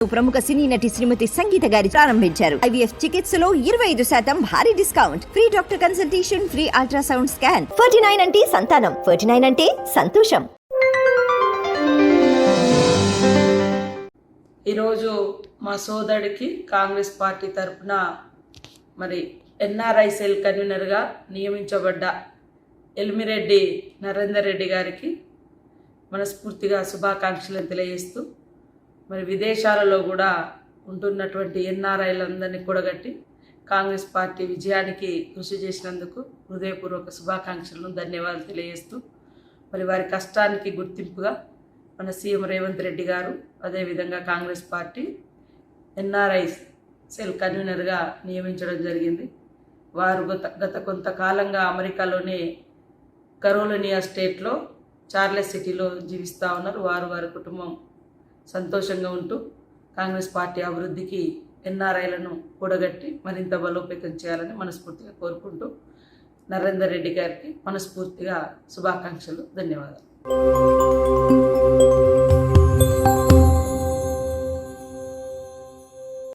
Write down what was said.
ప్రముఖ సినీ నటి శ్రీమతి సంగీత గారి ప్రారంభించారు. IVF చికిత్సలో 25% భారీ discount, free doctor consultation, free ultrasound scan. 49 అంటే సంతానం, 49 అంటే సంతోషం. ఈరోజు మా సోదరుడికి కాంగ్రెస్ పార్టీ తరఫున మరి NRI సెల్ కన్వీనర్గా నియమించబడ్డ ఎల్మిరెడ్డి నరేందర్ రెడ్డి గారికి మనస్ఫూర్తిగా శుభాకాంక్షలు తెలియజేస్తూ, మరి విదేశాలలో కూడా ఉంటున్నటువంటి NRIలందరినీ కూడగట్టి కాంగ్రెస్ పార్టీ విజయానికి కృషి చేసినందుకు హృదయపూర్వక శుభాకాంక్షలను ధన్యవాదాలు తెలియజేస్తూ, మరి వారి కష్టానికి గుర్తింపుగా మన సీఎం రేవంత్ రెడ్డి గారు అదేవిధంగా కాంగ్రెస్ పార్టీ NRI సెల్ కన్వీనర్గా నియమించడం జరిగింది. వారు గత కొంతకాలంగా అమెరికాలోని కరోలినియా స్టేట్లో చార్లెస్ సిటీలో జీవిస్తూ ఉన్నారు. వారి కుటుంబం సంతోషంగా ఉంటూ కాంగ్రెస్ పార్టీ అభివృద్ధికి NRIలను కూడగట్టి మరింత బలోపేతం చేయాలని మనస్ఫూర్తిగా కోరుకుంటూ నరేందర్ రెడ్డి గారికి మనస్ఫూర్తిగా శుభాకాంక్షలు, ధన్యవాదాలు.